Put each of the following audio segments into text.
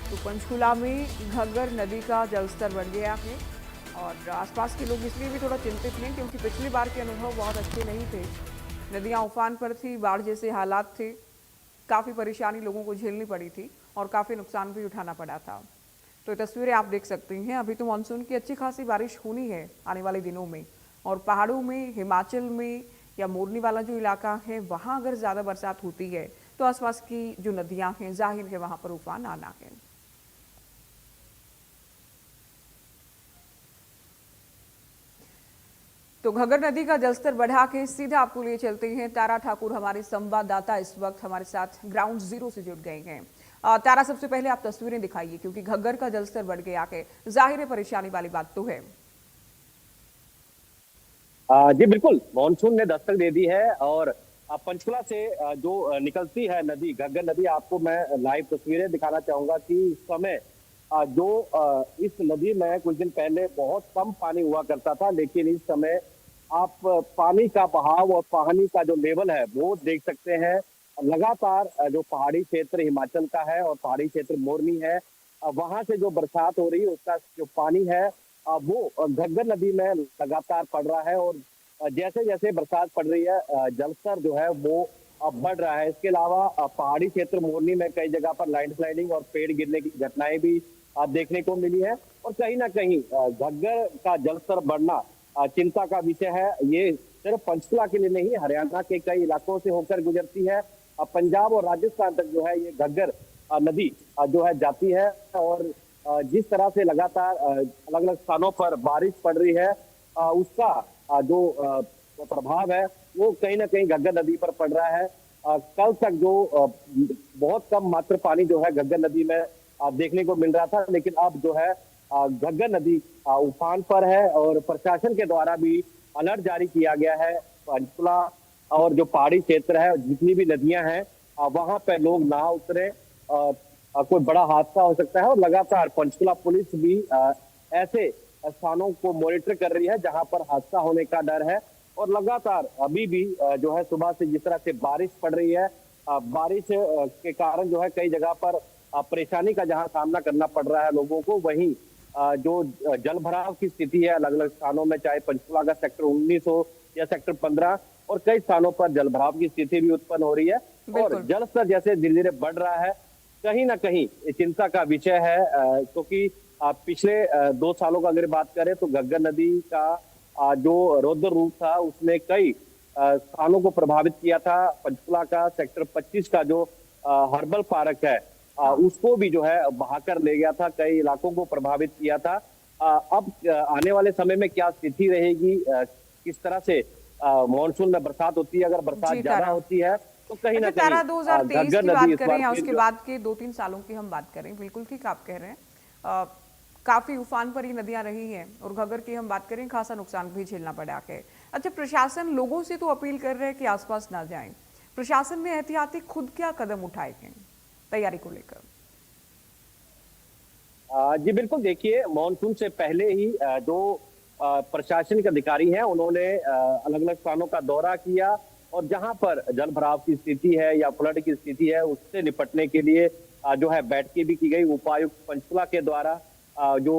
तो पंचकुला में घग्गर नदी का जलस्तर बढ़ गया है और आसपास के लोग इसलिए भी थोड़ा चिंतित हैं क्योंकि पिछली बार के अनुभव बहुत अच्छे नहीं थे। नदियां उफान पर थी, बाढ़ जैसे हालात थे, काफ़ी परेशानी लोगों को झेलनी पड़ी थी और काफ़ी नुकसान भी उठाना पड़ा था। तो ये तस्वीरें आप देख सकते हैं। अभी तो मानसून की अच्छी खासी बारिश होनी है आने वाले दिनों में, और पहाड़ों में, हिमाचल में या मोरनी वाला जो इलाका है वहाँ अगर ज़्यादा बरसात होती है तो आसपास की जो नदियां हैं जाहिर है वहाँ पर उफान आना है। तो घग्गर नदी का जलस्तर बढ़ा के सीधा आपको लिए चलते हैं। तारा ठाकुर हमारे संवाददाता इस वक्त हमारे साथ ग्राउंड जीरो से जुड़ गए हैं। तारा, सबसे पहले आप तस्वीरें दिखाइए क्योंकि घग्गर का जलस्तर बढ़ गया है, जाहिर है परेशानी वाली बात तो है। जी बिल्कुल, मानसून ने दस्तक दे दी है और पंचकुला से जो निकलती है नदी घग्गर नदी, आपको मैं लाइव तस्वीरें दिखाना चाहूंगा कि इस समय इस नदी में कुछ दिन पहले बहुत कम पानी हुआ करता था, लेकिन इस समय आप पानी का बहाव और पानी का जो लेवल है वो देख सकते हैं। लगातार जो पहाड़ी क्षेत्र हिमाचल का है और पहाड़ी क्षेत्र मोरनी है, वहां से जो बरसात हो रही है उसका जो पानी है वो घग्गर नदी में लगातार पड़ रहा है और जैसे जैसे बरसात पड़ रही है जलस्तर जो है वो बढ़ रहा है। इसके अलावा पहाड़ी क्षेत्र मोरनी में कई जगह पर लैंडस्लाइडिंग और पेड़ गिरने की घटनाएं भी देखने को मिली है और कहीं ना कहीं घग्गर का जलस्तर बढ़ना चिंता का विषय है। ये सिर्फ पंचकुला के लिए नहीं, हरियाणा के कई इलाकों से होकर गुजरती है। पंजाब और राजस्थान तक जो है ये घग्गर नदी जो है जाती है और जिस तरह से लगातार अलग अलग स्थानों पर बारिश पड़ रही है उसका जो प्रभाव है वो कहीं ना कहीं घग्गर नदी पर पड़ रहा है। कल तक जो बहुत कम मात्र पानी जो है घग्गर नदी में देखने को मिल रहा था, लेकिन अब जो है घग्गर नदी उफान पर है और प्रशासन के द्वारा भी अलर्ट जारी किया गया है। पंचकुला और जो पहाड़ी क्षेत्र है, जितनी भी नदियां हैं वहां पर लोग ना उतरे, कोई बड़ा हादसा हो सकता है। और लगातार पंचकुला पुलिस भी ऐसे स्थानों को मॉनिटर कर रही है जहां पर हादसा होने का डर है और लगातार अभी भी जो है सुबह से जिस तरह से बारिश पड़ रही है, बारिश के कारण जो है कई जगह पर परेशानी का जहां सामना करना पड़ रहा है लोगों को, वहीं जो जल भराव की स्थिति है अलग अलग स्थानों में, चाहे पंचकुला का सेक्टर 19 हो या सेक्टर 15, और कई स्थानों पर जल भराव की स्थिति भी उत्पन्न हो रही है और जल स्तर जैसे धीरे धीरे बढ़ रहा है, कहीं ना कहीं चिंता का विषय है। क्योंकि पिछले 2 सालों का अगर बात करें तो घग्गर नदी का जो रौद्र रूप था उसने कई स्थानों को प्रभावित किया था। पंचकुला का सेक्टर 25 का जो हर्बल पार्क है उसको भी जो है बहाकर ले गया था, कई इलाकों को प्रभावित किया था। अब आने वाले समय में क्या स्थिति रहेगी, किस तरह से मानसून में बरसात होती है, अगर बरसात ज्यादा होती है तो कहीं ना तारा, कहीं 2023 घग्गर की नदी बात इस करें बार या फिर उसके बाद के 2-3 सालों की हम बात करें, बिल्कुल ठीक आप कह रहे हैं। काफी उफान पर ही नदियां रही हैं और घग्गर की हम बात करें, खासा नुकसान भी झेलना पड़ा है। अच्छा, प्रशासन लोगों से तो अपील कर रहे हैं कि आसपास ना जाएं, प्रशासन ने एहतियाती खुद क्या कदम उठाए हैं तैयारी को लेकर? जी बिल्कुल, देखिए मानसून से पहले ही जो प्रशासनिक अधिकारी हैं उन्होंने अलग अलग स्थानों का दौरा किया और जहां पर जल भराव की स्थिति है या फ्लड की स्थिति है उससे निपटने के लिए जो है बैठकें भी की गई। उपायुक्त पंचकुला के द्वारा जो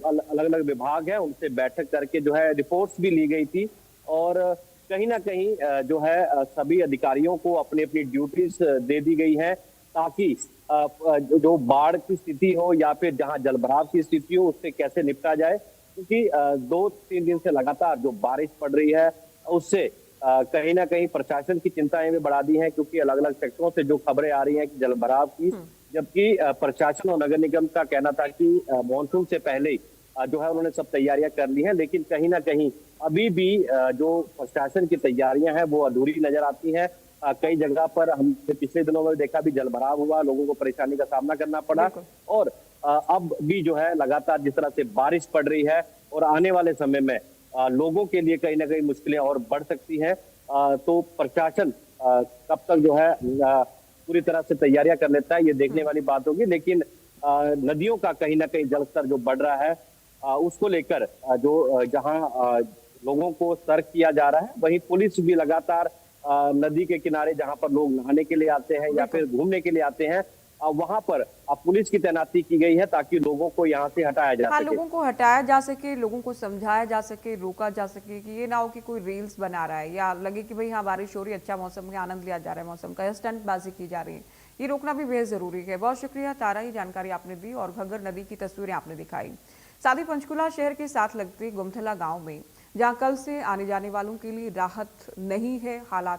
अलग अलग विभाग है उनसे बैठक करके जो है रिपोर्ट्स भी ली गई थी और कहीं ना कहीं जो है सभी अधिकारियों को अपनी अपनी ड्यूटीज दे दी गई है ताकि जो बाढ़ की स्थिति हो या फिर जहां जलभराव की स्थिति हो उससे कैसे निपटा जाए। क्योंकि 2-3 दिन से लगातार जो बारिश पड़ रही है उससे कहीं ना कहीं प्रशासन की चिंताएं भी बढ़ा दी हैं, क्योंकि अलग अलग सेक्टरों से जो खबरें आ रही हैं कि जलभराव की, जबकि प्रशासन और नगर निगम का कहना था कि मानसून से पहले ही जो है उन्होंने सब तैयारियां कर ली हैं, लेकिन कहीं ना कहीं अभी भी जो प्रशासन की तैयारियां हैं वो अधूरी नजर आती हैं। कई जगह पर हमने पिछले दिनों में देखा भी जलभराव हुआ, लोगों को परेशानी का सामना करना पड़ा और अब भी जो है लगातार जिस तरह से बारिश पड़ रही है और आने वाले समय में लोगों के लिए कहीं ना कहीं मुश्किलें और बढ़ सकती हैं। तो प्रशासन कब तक जो है पूरी तरह से तैयारियां कर लेता है ये देखने वाली बात होगी, लेकिन नदियों का कहीं ना कहीं जलस्तर जो बढ़ रहा है उसको लेकर जो जहां लोगों को सतर्क किया जा रहा है, वहीं पुलिस भी लगातार नदी के किनारे जहां पर लोग नहाने के लिए आते हैं या फिर घूमने के लिए आते हैं वहां पर पुलिस की तैनाती की गई है ताकि लोगों को यहाँ से हटाया जा हाँ, सके। लोगों को हटाया जा सके, लोगों को समझाया जा सके, रोका जा सके कि ये ना हो कि कोई रील्स बना रहा है या लगे कि भाई हाँ बारिश हो रही है, अच्छा मौसम का आनंद लिया जा रहा है, मौसम का स्टंटबाजी की जा रही है। ये रोकना भी बेहद जरूरी है। बहुत शुक्रिया तारा, ये जानकारी आपने दी और घग्गर नदी की तस्वीरें आपने दिखाई। साथ ही पंचकुला शहर के साथ लगते गुमथला गांव में, जहां कल से आने जाने वालों के लिए राहत नहीं है, हालात